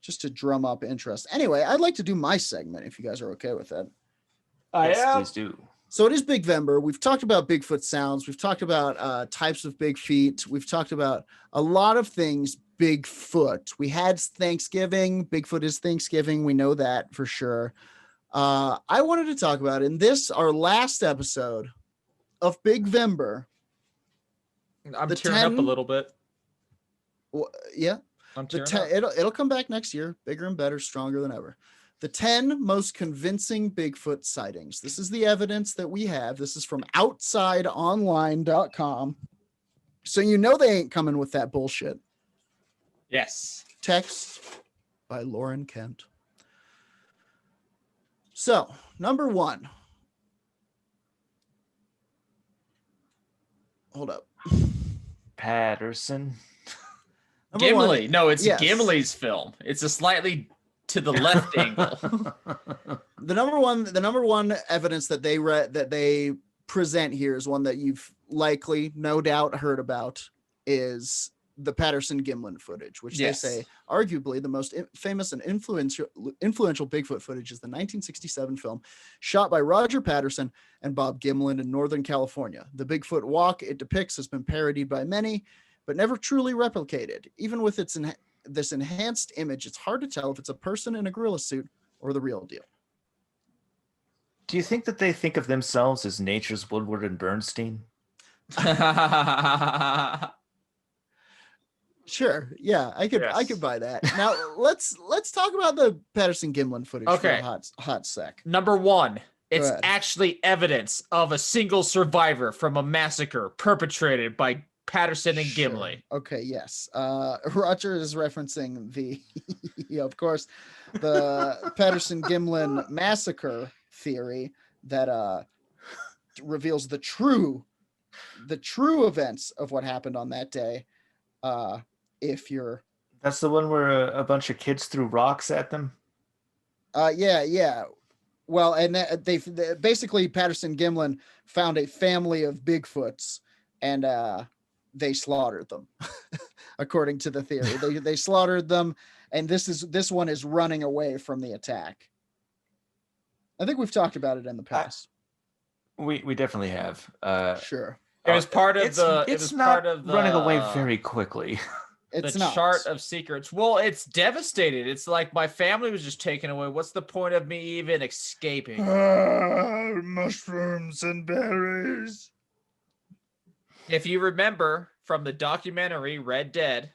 just to drum up interest. Anyway, I'd like to do my segment if you guys are okay with that. Yes, please do. So it is Bigvember. We've talked about Bigfoot sounds. We've talked about types of big feet. We've talked about a lot of things Bigfoot. We had Thanksgiving. Bigfoot is Thanksgiving. We know that for sure. I wanted to talk about in this, our last episode of Bigvember. I'm tearing up a little bit. Yeah. I'm tearing up. It'll come back next year, bigger and better, stronger than ever. The 10 most convincing Bigfoot sightings. This is the evidence that we have. This is from outsideonline.com. So you know they ain't coming with that bullshit. Yes. Text by Lauren Kent. So, number 1. Hold up. Patterson. Gimli. 1, no, it's yes. Gimli's film. It's a slightly to the left angle. The number one evidence that they present here is one that you've likely, no doubt, heard about, is the Patterson Gimlin footage, which Yes. they say arguably the most famous and influential Bigfoot footage is the 1967 film shot by Roger Patterson and Bob Gimlin in Northern California. The Bigfoot walk it depicts has been parodied by many, but never truly replicated. Even with this enhanced image, it's hard to tell if it's a person in a gorilla suit or the real deal. Do you think that they think of themselves as nature's Woodward and Bernstein? Sure. Yeah, I could buy that. Now let's talk about the Patterson Gimlin footage for a hot sec. Number 1, it's actually evidence of a single survivor from a massacre perpetrated by Patterson and Gimli. Okay, yes. Roger is referencing the of course the Patterson Gimlin massacre theory that reveals the true events of what happened on that day. That's the one where a bunch of kids threw rocks at them. Yeah. Well, and they basically Patterson Gimlin found a family of Bigfoots and they slaughtered them. According to the theory, they slaughtered them, and this one is running away from the attack. I think we've talked about it in the past. We definitely have. Sure. It was part of running away very quickly. It's the chart of secrets. Well, it's devastated. It's like my family was just taken away. What's the point of me even escaping? Mushrooms and berries. If you remember from the documentary Red Dead,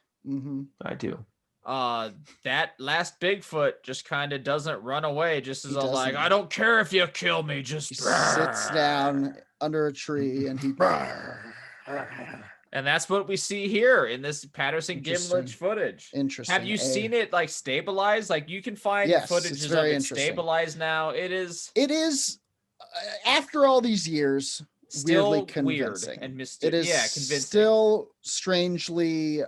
I do. That last Bigfoot just kind of doesn't run away. Just as like, I don't care if you kill me. Just he sits down under a tree and he. And that's what we see here in this Patterson Gimlin footage. Interesting. Have you seen it like stabilized? Like you can find footages of it stabilized now. It is after all these years still weirdly convincing. Weird and mysterious. It is convincing. Still strangely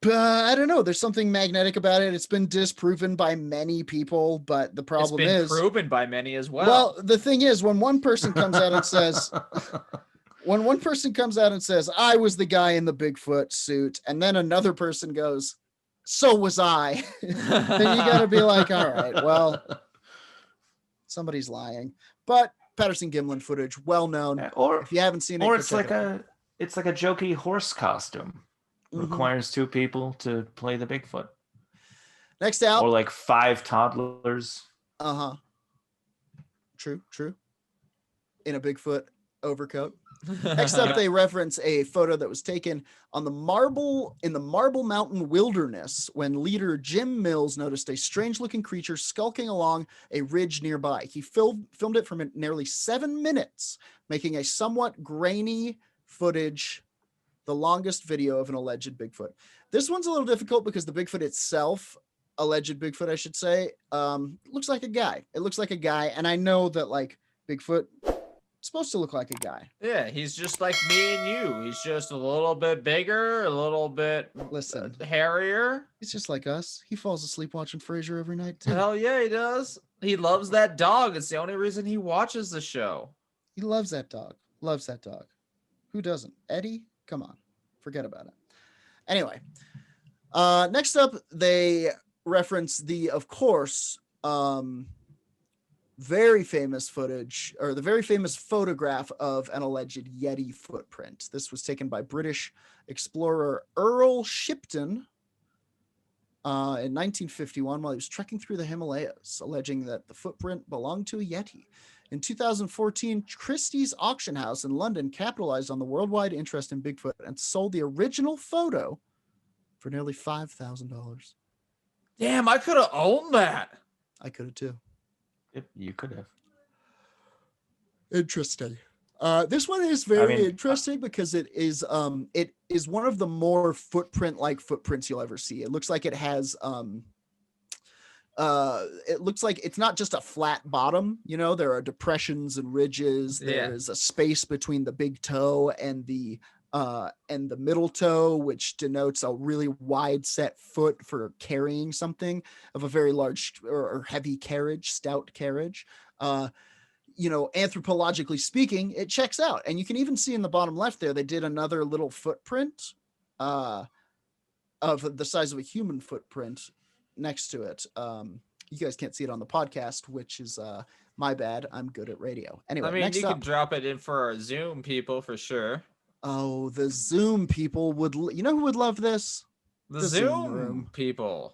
but I don't know. There's something magnetic about it. It's been disproven by many people, but the problem is proven by many as well. Well, the thing is, when one person comes out and says, I was the guy in the Bigfoot suit, and then another person goes, so was I, then you got to be like, all right, well, somebody's lying. But Patterson Gimlin footage, well known. Or if you haven't seen it, it's like a jokey horse costume. Requires 2 people to play the Bigfoot. Next out, or like 5 toddlers. True. In a Bigfoot overcoat. Next up, they reference a photo that was taken in the Marble Mountain Wilderness when leader Jim Mills noticed a strange-looking creature skulking along a ridge nearby. He filmed it for nearly 7 minutes, making a somewhat grainy footage. The longest video of an alleged Bigfoot. This one's a little difficult because the Bigfoot itself, alleged Bigfoot, I should say, looks like a guy. It looks like a guy, and I know that like Bigfoot is supposed to look like a guy. Yeah, he's just like me and you. He's just a little bit bigger, a little bit hairier. He's just like us. He falls asleep watching Frasier every night too. Hell yeah, he does. He loves that dog. It's the only reason he watches the show. He loves that dog. Loves that dog. Who doesn't? Eddie? Come on, forget about it. Anyway, Next up, they reference the, of course, very famous footage, or the very famous photograph of an alleged Yeti footprint. This was taken by British explorer Earl Shipton in 1951 while he was trekking through the Himalayas, alleging that the footprint belonged to a Yeti. In 2014, Christie's auction house in London capitalized on the worldwide interest in Bigfoot and sold the original photo for nearly $5,000. Damn, I could have owned that. I could have too. Yep, you could have. Interesting. This one is very interesting because it is one of the more footprint-like footprints you'll ever see. It looks like it has it looks like it's not just a flat bottom, you know, there are depressions and ridges. There's a space between the big toe and the middle toe, which denotes a really wide set foot for carrying something of a very large or heavy carriage, stout carriage. You know, anthropologically speaking, it checks out. And you can even see in the bottom left there, they did another little footprint of the size of a human footprint next to it. You guys can't see it on the podcast, which is my bad. I'm good at radio. Anyway, I mean, next you up, can drop it in for our Zoom people for sure. Oh, the Zoom people would, you know who would love this? The Zoom room people.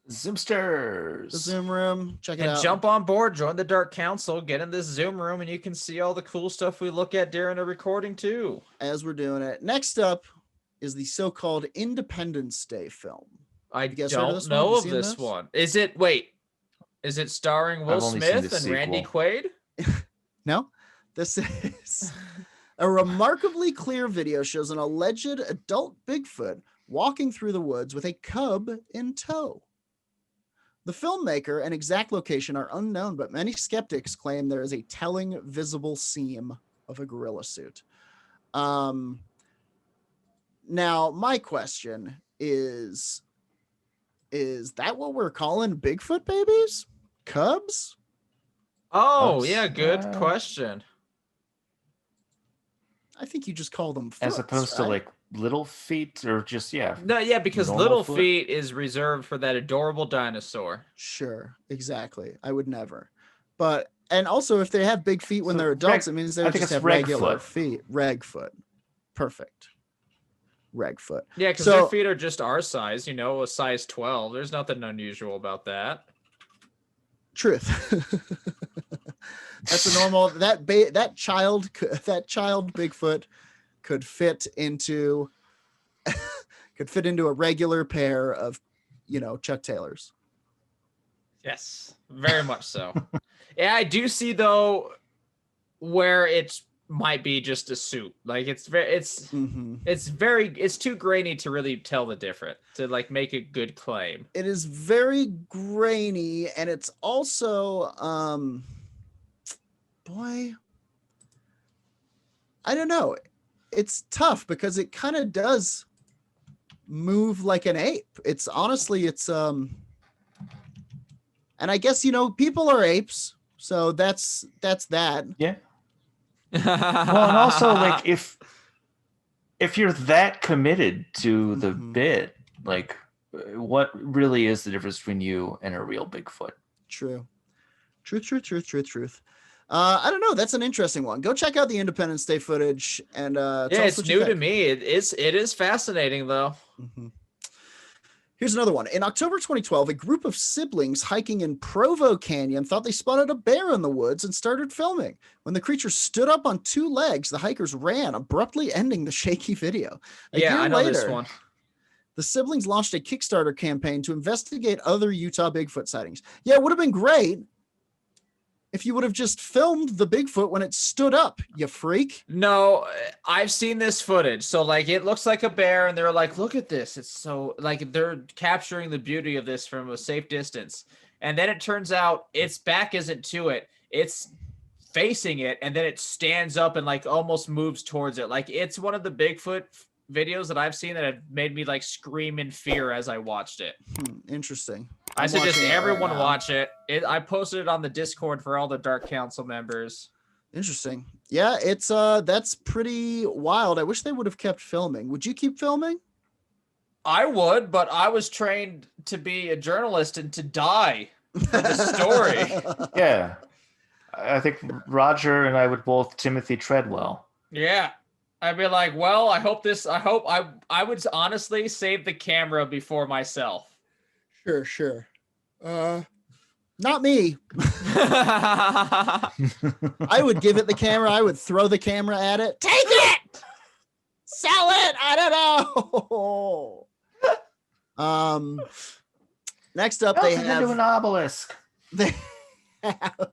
Zoomsters. The Zoom room. Check it And out. jump on board, join the Dark Council, get in this Zoom room, and you can see all the cool stuff we look at during a recording too. As we're doing it. Next up is the so-called Independence Day film. I guys heard of this don't know one? of You seen this this? one. Is it starring Will I've only seen Smith the and Randy sequel. Quaid? No, this is a remarkably clear video shows an alleged adult Bigfoot walking through the woods with a cub in tow. The filmmaker and exact location are unknown, but many skeptics claim there is a telling visible seam of a gorilla suit. Now, my question is that what we're calling Bigfoot babies? Cubs? Oh, Oops. yeah, good question. I think you just call them foots, As opposed to right? like little feet or just, No, yeah, because normal Little foot? Feet is reserved for that adorable dinosaur. Sure, exactly. I would never. But, and also if they have big feet when So they're adults, it means they I would think just it's have regular Regfoot. feet. Regfoot. Perfect. Regfoot. Yeah, because So- their feet are just our size, you know, a size 12. There's nothing unusual about that. Truth. That's a normal, that child Bigfoot could fit into a regular pair of, you know, Chuck Taylors. Yes, very much so. Yeah, I do see though where it might be just a suit. Like it's too grainy to really tell the difference, to like make a good claim. It is very grainy, and it's also boy, I don't know. It's tough because it kind of does move like an ape. It's honestly, and I guess, you know, people are apes, so that's that. Yeah. Well, and also like if you're that committed to the Mhm. bit, like what really is the difference between you and a real Bigfoot? Truth. I don't know. That's an interesting one. Go check out the Independence Day footage and tell yeah, us it's what you new to think. me. It is fascinating though. Mhm. Here's another one. In October 2012, a group of siblings hiking in Provo Canyon thought they spotted a bear in the woods and started filming. When the creature stood up on two legs, the hikers ran, abruptly ending the shaky video. A Yeah, year I know this later, one. the siblings launched a Kickstarter campaign to investigate other Utah Bigfoot sightings. Yeah, it would have been great if you would have just filmed the Bigfoot when it stood up, you freak. No, I've seen this footage. So like it looks like a bear and they're like, look at this. It's so like they're capturing the beauty of this from a safe distance. And then it turns out its back isn't to it. It's facing it and then it stands up and like almost moves towards it. Like it's one of the Bigfoot videos that I've seen that have made me like scream in fear as I watched it. Interesting. I I'm suggest watching it right everyone now. watch it. I posted it on the Discord for all the Dark Council members. Interesting. Yeah, it's that's pretty wild. I wish they would have kept filming. Would you keep filming? I would, but I was trained to be a journalist and to die for the story. Yeah. I think Roger and I would both Timothy Treadwell. Yeah. I'd be like, well, I hope I would honestly save the camera before myself. Sure. Not me. I would give it the camera. I would throw the camera at it. Take it. Sell it. I don't know. Next up, they Melt it into have an obelisk. they have.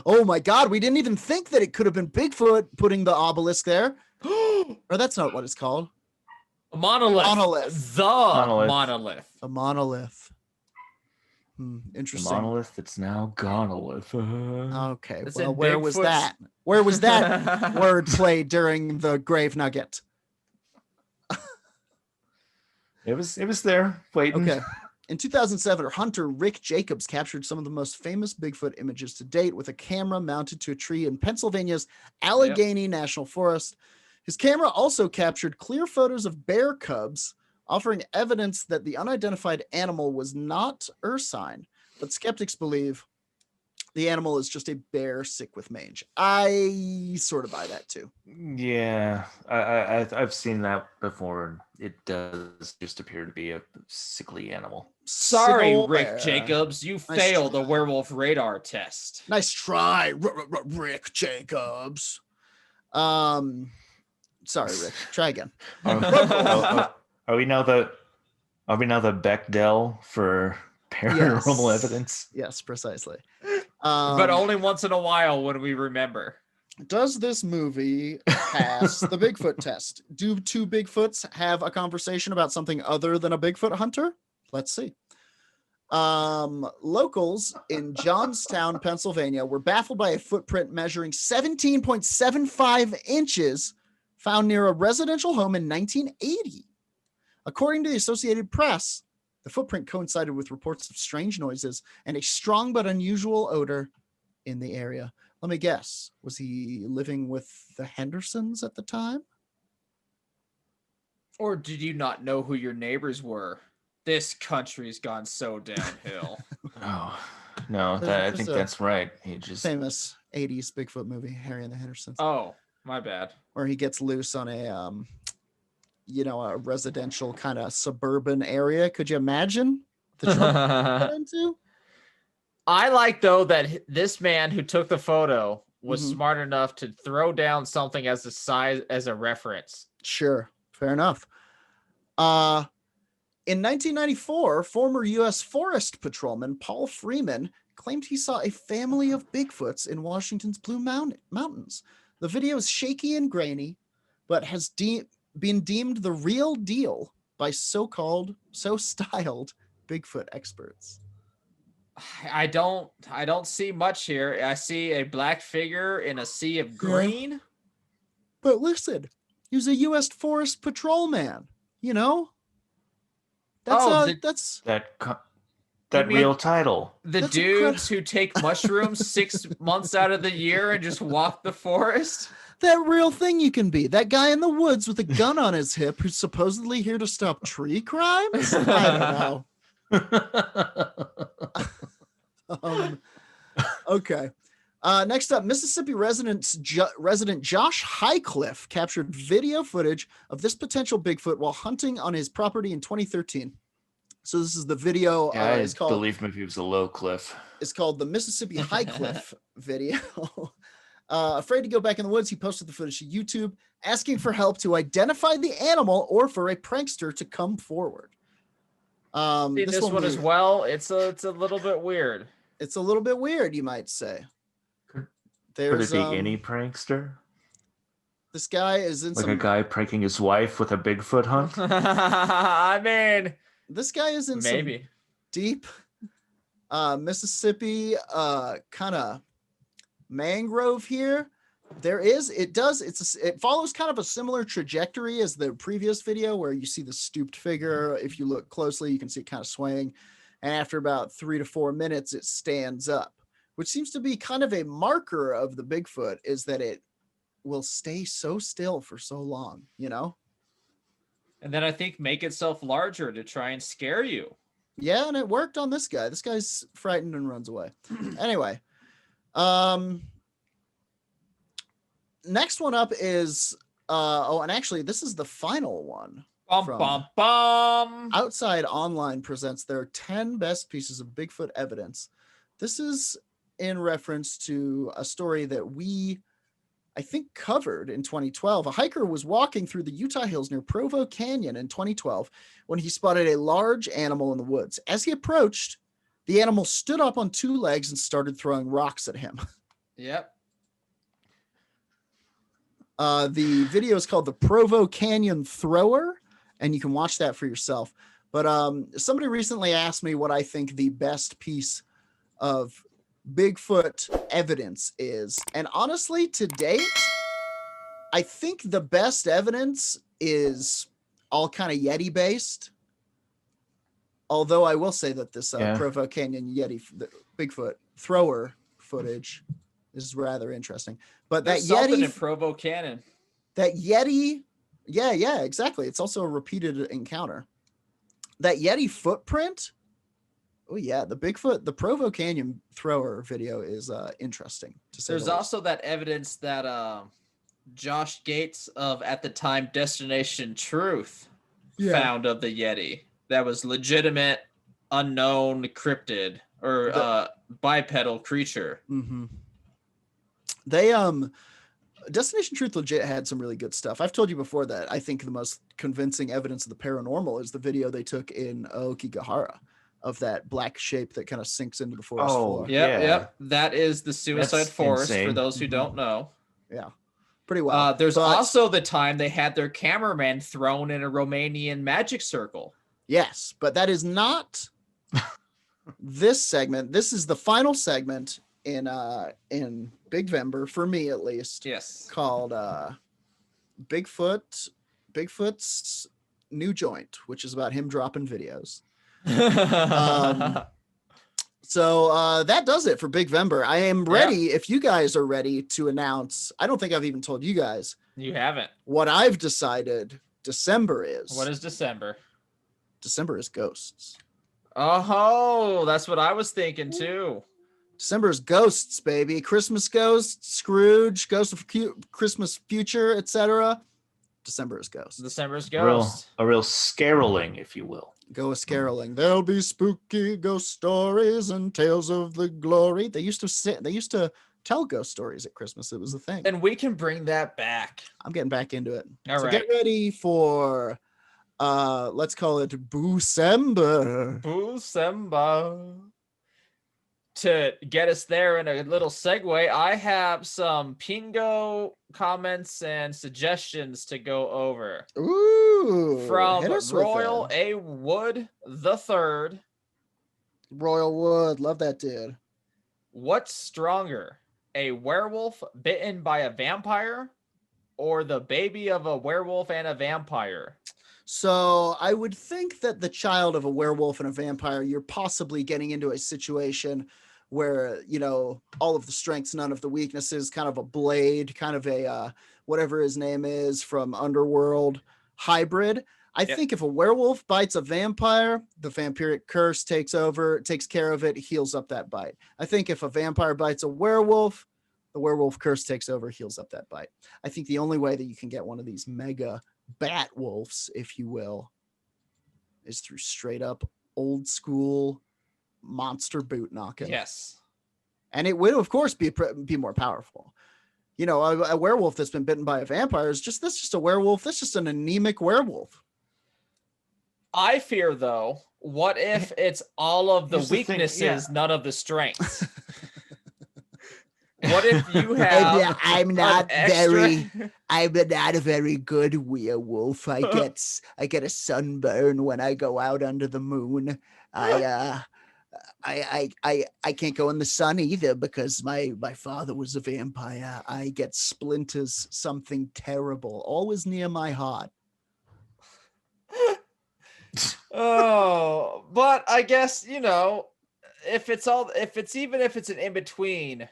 Oh my God, we didn't even think that it could have been Bigfoot putting the obelisk there. Or that's not what it's called. A monolith. Monolith. The Monolith. monolith. A monolith. The Interesting. monolith that's now gonolith. Okay. It's Well, in where was Bigfoot's- that? Where was that word play during the grave nugget? It was there waiting. Okay. In 2007, hunter Rick Jacobs captured some of the most famous Bigfoot images to date with a camera mounted to a tree in Pennsylvania's Allegheny National Forest. His camera also captured clear photos of bear cubs, offering evidence that the unidentified animal was not ursine, but skeptics believe the animal is just a bear sick with mange. I sort of buy that too. Yeah, I've seen that before. It does just appear to be a sickly animal. Sorry, Sickle Rick bear. Jacobs, you Nice failed the try. werewolf radar test. Nice try, Rick Jacobs. Sorry, Rick. Try again. Are we now the Bechdel for paranormal Yes. evidence? Yes, precisely. But only once in a while when we remember. Does this movie pass the Bigfoot test? Do two Bigfoots have a conversation about something other than a Bigfoot hunter? Let's see. Locals in Johnstown, Pennsylvania were baffled by a footprint measuring 17.75 inches found near a residential home in 1980. According to the Associated Press, the footprint coincided with reports of strange noises and a strong but unusual odor in the area. Let me guess. Was he living with the Hendersons at the time? Or did you not know who your neighbors were? This country's gone so downhill. Oh no, I There's think a that's right. He just Famous 80s Bigfoot movie, Harry and the Hendersons, Oh, my bad. where he gets loose on a a residential kind of suburban area. Could you imagine the trouble he got into? I like though that this man who took the photo was Mhm. smart enough to throw down something as a reference. Sure, fair enough. In 1994, former U.S. Forest Patrolman Paul Freeman claimed he saw a family of Bigfoots in Washington's Blue Mountains. The video is shaky and grainy, but has been deemed the real deal by so styled Bigfoot experts. I don't see much here. I see a black figure in a sea of green. But listen, he was a U.S. Forest Patrolman. You know, that's that mean real title. The That's dudes who take mushrooms 6 months out of the year and just walk the forest. that real thing you can be. That guy in the woods with a gun on his hip who's supposedly here to stop tree crimes. I don't know. Okay. Next up, Mississippi resident Josh Highcliffe captured video footage of this potential Bigfoot while hunting on his property in 2013. So this is the video. I It's called believe maybe it was a low cliff. It's called the Mississippi Highcliffe video. Afraid to go back in the woods, he posted the footage to YouTube, asking for help to identify the animal or for a prankster to come forward. See, this one as well. It's a little bit weird. It's a little bit weird, you might say. Could There's it be any prankster? this guy is in Like some a guy pranking his wife with a Bigfoot hunt? I mean, this guy is in some maybe. deep Mississippi kind of mangrove here. It follows kind of a similar trajectory as the previous video where you see the stooped figure. If you look closely, you can see it kind of swaying. And after about 3 to 4 minutes, it stands up, which seems to be kind of a marker of the Bigfoot, is that it will stay so still for so long, you know? And then I think make itself larger to try and scare you. Yeah, and it worked on this guy. This guy's frightened and runs away. Anyway, next one up is and actually this is the final one. Bum. Outside Online presents their 10 best pieces of Bigfoot evidence. This is in reference to a story that I think covered in 2012. A hiker was walking through the Utah hills near Provo Canyon in 2012 when he spotted a large animal in the woods. As he approached, the animal stood up on two legs and started throwing rocks at him. Yep. The video is called the Provo Canyon Thrower, and you can watch that for yourself. But somebody recently asked me what I think the best piece of Bigfoot evidence is. And honestly, to date, I think the best evidence is all kind of Yeti based. Although I will say that this Provo Canyon Yeti Bigfoot thrower footage is rather interesting. But There's that something Yeti in Provo Canyon. That Yeti, yeah, exactly. It's also a repeated encounter. That Yeti footprint. Oh yeah, the Provo Canyon thrower video is interesting to say. There's also that evidence that Josh Gates of at the time Destination Truth found of the Yeti. That was legitimate, unknown cryptid or bipedal creature. Mm-hmm. They Destination Truth legit had some really good stuff. I've told you before that I think the most convincing evidence of the paranormal is the video they took in Aokigahara of that black shape that kind of sinks into the forest floor. Yep. That is the suicide That's forest insane. for those who don't know. Yeah. Pretty well. There's also the time they had their cameraman thrown in a Romanian magic circle. Yes, but that is not this segment. This is the final segment in Bigvember, for me at least. Yes. Called Bigfoot's new joint, which is about him dropping videos. So that does it for Bigvember. I am ready if you guys are ready to announce. I don't think I've even told you guys. You haven't. What I've decided December is. What is December? December is ghosts. Oh, that's what I was thinking too. December is ghosts, baby. Christmas ghosts, Scrooge, Ghost of Christmas Future, etc. December is ghosts. December is ghosts. A real scaroling, if you will. Ghost caroling. There'll be spooky ghost stories and tales of the glory. They used to tell ghost stories at Christmas. It was a thing. And we can bring that back. I'm getting back into it. All right. Get ready for let's call it Boocember. Boocember. To get us there in a little segue, I have some Pingo comments and suggestions to go over. Ooh, from Royal A. Wood III. Royal Wood, love that dude. What's stronger, a werewolf bitten by a vampire or the baby of a werewolf and a vampire? So I would think that the child of a werewolf and a vampire, you're possibly getting into a situation where, you know, all of the strengths, none of the weaknesses, kind of a Blade, kind of a whatever his name is from Underworld hybrid. I think if a werewolf bites a vampire, the vampiric curse takes over, takes care of it, heals up that bite. I think if a vampire bites a werewolf, the werewolf curse takes over, heals up that bite. I think the only way that you can get one of these mega bat wolves, if you will, is through straight up old school monster boot knocking. Yes. And it would, of course, be more powerful. You know, a werewolf that's been bitten by a vampire is just a werewolf. That's just an anemic werewolf. I fear, though, what if it's all of the weaknesses, none of the strengths? What if you have? I'm not a very good werewolf. I get a sunburn when I go out under the moon. I can't go in the sun either because my father was a vampire. I get splinters, something terrible, always near my heart. Oh, but I guess, you know, if it's an in-between,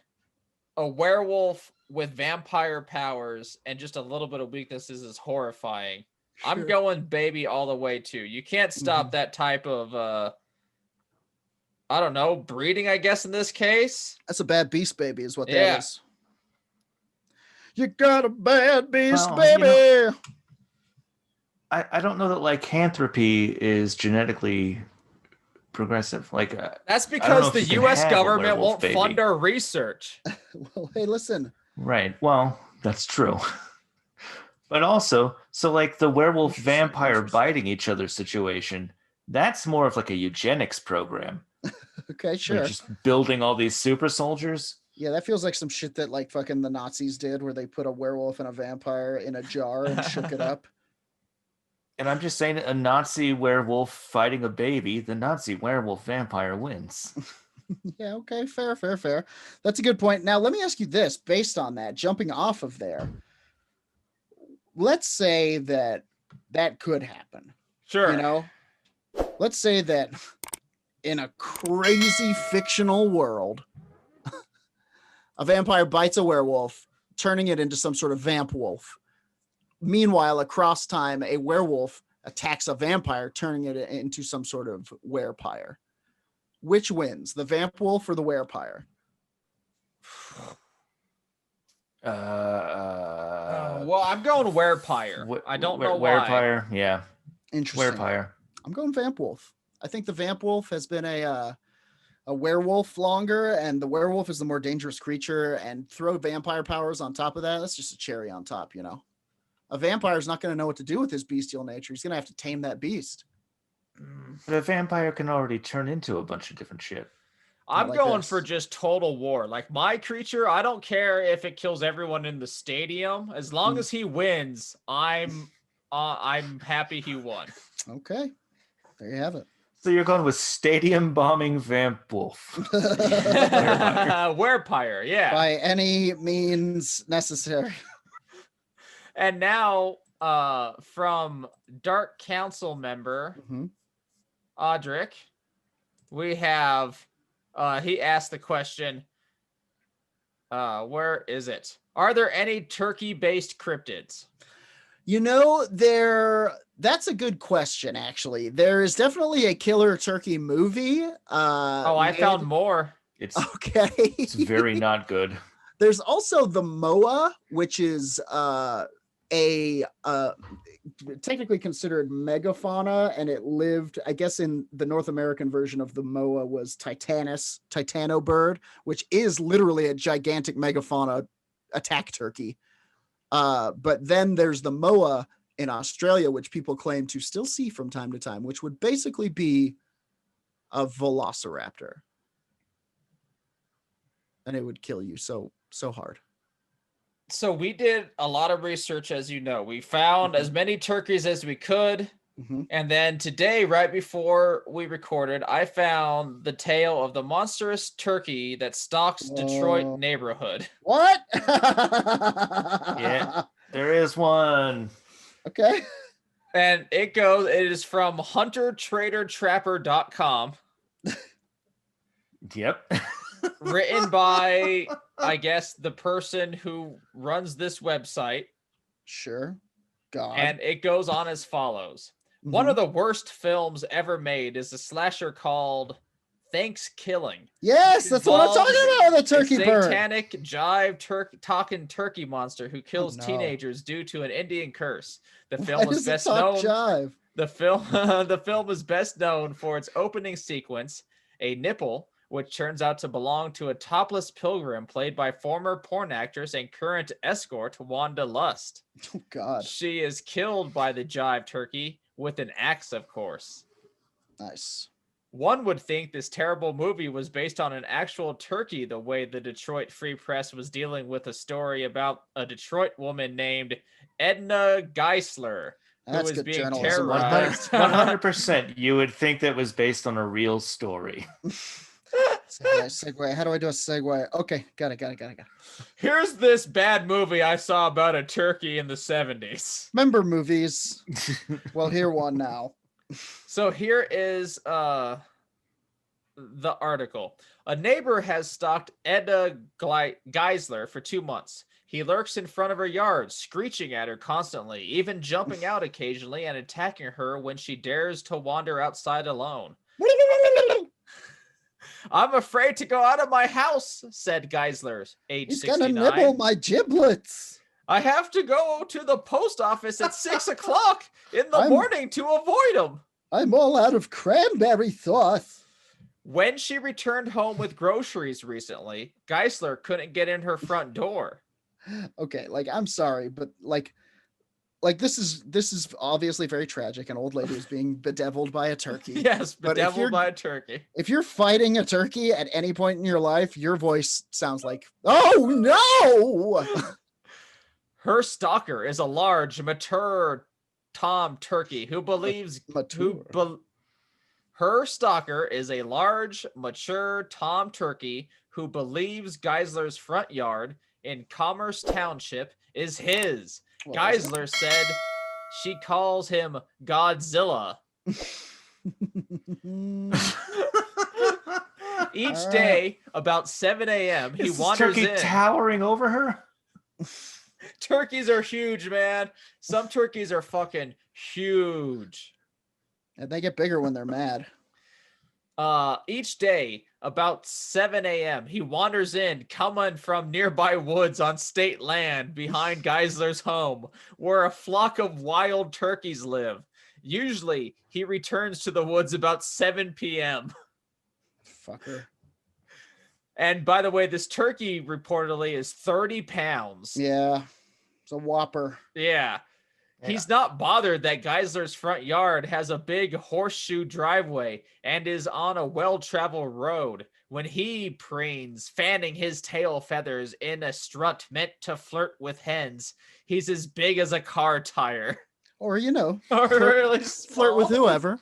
a werewolf with vampire powers and just a little bit of weaknesses is horrifying. I'm Sure. going baby all the way too. You can't stop that type of I don't know, breeding, I guess in this case. That's a bad beast baby is what that Yeah. is. You got a bad beast Well, baby. I don't know that lycanthropy is genetically progressive. Like That's I don't know because if the you can US have a government werewolf won't baby. fund our research. Well, hey, listen. Right. Well, that's true. But also, so like the werewolf Interesting, vampire interesting. biting each other situation, that's more of like a eugenics program. Okay, They're sure. just building all these super soldiers. Yeah, that feels like some shit that like fucking the Nazis did where they put a werewolf and a vampire in a jar and shook it up. And I'm just saying, a Nazi werewolf fighting a baby, the Nazi werewolf vampire wins. Yeah, okay, fair. That's a good point. Now, let me ask you this based on that, jumping off of there. Let's say that could happen. Sure. You know, let's say that in a crazy fictional world, a vampire bites a werewolf, turning it into some sort of vamp wolf. Meanwhile, across time, a werewolf attacks a vampire, turning it into some sort of werepire. Which wins, the vamp wolf or the werepire? Well, I'm going werepire. I don't know why. Werepire, yeah. Interesting. Werepire. I'm going vamp wolf. I think the vamp wolf has been a werewolf longer, and the werewolf is the more dangerous creature. And throw vampire powers on top of that, that's just a cherry on top, you know. A vampire is not going to know what to do with his bestial nature. He's going to have to tame that beast. But a vampire can already turn into a bunch of different shit. I'm like going this. for just total war. Like my creature, I don't care if it kills everyone in the stadium. As long as he wins, I'm happy he won. Okay, there you have it. So you're going with stadium bombing vamp wolf. Werepire, yeah. By any means necessary. And now, from Dark Council member Audric, we have. He asked the question. Where is it? Are there any turkey-based cryptids? You know, that's a good question, actually. There is definitely a killer turkey movie. I found more. It's Okay. it's very not good. There's also the Moa, which is technically considered megafauna, and it lived, I guess, in the North American version of the Moa was Titano bird, which is literally a gigantic megafauna attack turkey. But then there's the Moa in Australia, which people claim to still see from time to time, which would basically be a velociraptor. And it would kill you so hard. So we did a lot of research, as you know. We found as many turkeys as we could. And then today, right before we recorded, I found the tale of the monstrous turkey that stalks Detroit neighborhood. What? Yeah, there is one. Okay. And it is from huntertradertrapper.com. Yep. Written by, I guess, the person who runs this website. Sure. God. And it goes on as follows. One of the worst films ever made is a slasher called Thanksgiving. Yes, that's what I'm talking about, the turkey bird. Satanic jive talking turkey monster who kills teenagers due to an Indian curse. The film is best known. Jive? The film is best known for its opening sequence, a nipple, which turns out to belong to a topless pilgrim played by former porn actress and current escort Wanda Lust. Oh, God. She is killed by the jive turkey with an axe, of course. Nice. One would think this terrible movie was based on an actual turkey, the way the Detroit Free Press was dealing with a story about a Detroit woman named Edna Geisler, who was being journalism. terrorized. 100%. You would think that was based on a real story. Segue. How do I do a segue? Okay, got it. Here's this bad movie I saw about a turkey in the 70s. Remember movies? Well, here one now. So here is the article. A neighbor has stalked Edna Geisler for 2 months. He lurks in front of her yard, screeching at her constantly, even jumping out occasionally and attacking her when she dares to wander outside alone. I'm afraid to go out of my house, said Geisler, age He's 69. gonna nibble my giblets. I have to go to the post office at 6 o'clock in the morning to avoid him. I'm all out of cranberry sauce. When she returned home with groceries recently, Geisler couldn't get in her front door. Okay, like, I'm sorry, but like this is obviously very tragic. An old lady is being bedeviled by a turkey. Yes, But bedeviled by a turkey. If you're fighting a turkey at any point in your life, your voice sounds like, oh no. Her stalker is a large, mature Tom turkey who believes her stalker is a large, mature Tom turkey who believes Geisler's front yard in Commerce Township is his. Geisler said she calls him Godzilla. Each day, about 7 a.m., he wanders turkey in. Towering over her? Turkeys are huge, man. Some turkeys are fucking huge. And they get bigger when they're mad. Each day, about 7 a.m., he wanders in, coming from nearby woods on state land behind Geisler's home, where a flock of wild turkeys live. Usually, he returns to the woods about 7 p.m. Fucker. And by the way, this turkey reportedly is 30 pounds. Yeah, it's a whopper. Yeah. He's not bothered that Geisler's front yard has a big horseshoe driveway and is on a well-traveled road when he preens, fanning his tail feathers in a strut meant to flirt with hens. He's as big as a car tire. Or, you know, Or really flirt with whoever.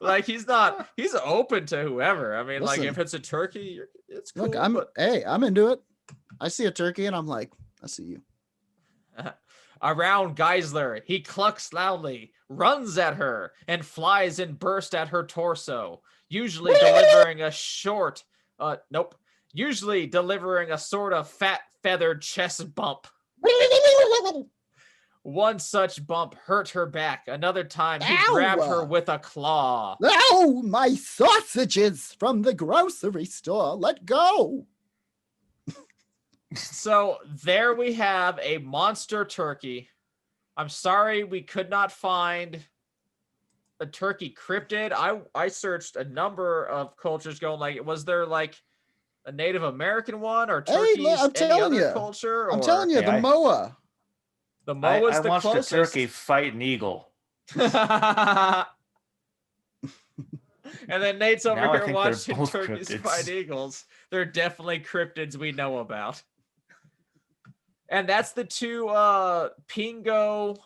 Like, he's open to whoever. I mean, like, if it's a turkey, it's cool. Look, I'm into it. I see a turkey and I'm like, I see you. Around Geisler, he clucks loudly, runs at her, and flies in burst at her torso, usually delivering a sort of fat feathered chest bump. One such bump hurt her back. Another time, he grabbed her with a claw. Ow, my sausages from the grocery store. Let go. So there we have a monster turkey. I'm sorry we could not find a turkey cryptid. I searched a number of cultures going, like, was there like a Native American one or turkeys any other culture? I'm telling you, the moa. The moa is the closest. I watched a turkey fight an eagle. And then Nate's over Now here watching turkeys cryptids. fight eagles. They're definitely cryptids we know about. And that's the two Pingo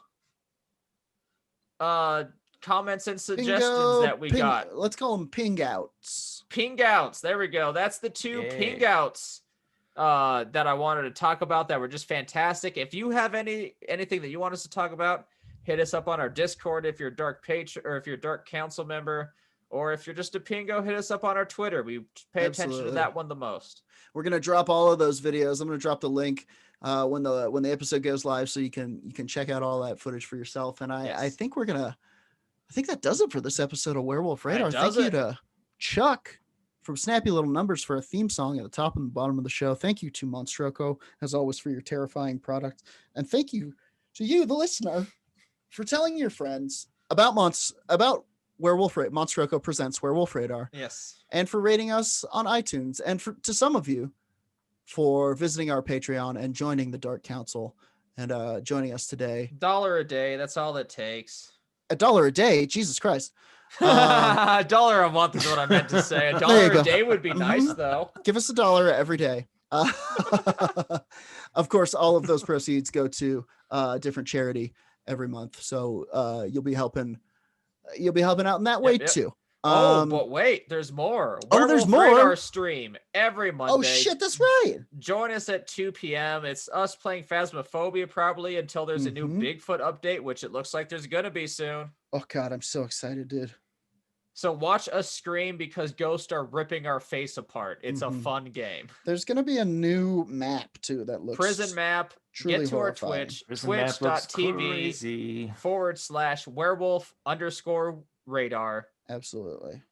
comments and suggestions that we got. Let's call them ping-outs. Ping-outs. There we go. That's the two ping-outs that I wanted to talk about that were just fantastic. If you have anything that you want us to talk about, hit us up on our Discord if you're a Dark Patron or if you're a Dark Council member. Or if you're just a Pingo, hit us up on our Twitter. We pay attention to that one the most. We're gonna drop all of those videos. I'm gonna drop the link when the episode goes live, so you can check out all that footage for yourself. And I think that does it for this episode of Werewolf Radar. Thank you to Chuck from Snappy Little Numbers for a theme song at the top and the bottom of the show. Thank you to Monstroco, as always, for your terrifying product. And thank you to you, the listener, for telling your friends about Monstroco presents Werewolf Radar. Yes. And for rating us on iTunes. And to some of you for visiting our Patreon and joining the Dark Council and joining us today. $1 a day. That's all it takes. $1 a day. Jesus Christ. $1 a month is what I meant to say. $1 a day would be nice, though. Give us $1 every day. Of course, all of those proceeds go to a different charity every month. So you'll be helping out in that way too. But wait, there's more. There's more. Radar stream every Monday. Oh shit, that's right. Join us at 2 p.m. It's us playing Phasmophobia probably until there's a new Bigfoot update, which it looks like there's gonna be soon. Oh god, I'm so excited, dude. So watch us scream because ghosts are ripping our face apart. It's a Mhm. fun game. There's gonna be a new map too that looks Prison map. truly Get to horrifying. our Twitch, Prison map looks twitch.tv crazy. /werewolf_radar. Absolutely.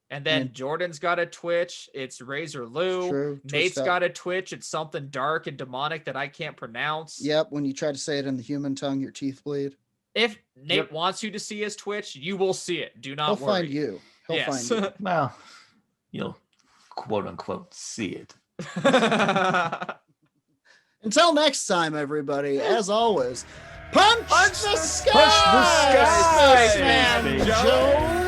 And then And- Jordan's got a Twitch. It's Razor Lou. True. Nate's Twitch. got a Twitch. It's something dark and demonic that I can't pronounce. Yep. When you try to say it in the human tongue, your teeth bleed. If Nate Yep. wants you to see his Twitch, you will see it. Do not He'll worry. find you. He'll Yes. find you. Well, you'll quote unquote see it. Until next time, everybody. As always, punch, the sky, Punch the sky, Spaceman Spaceman Joe.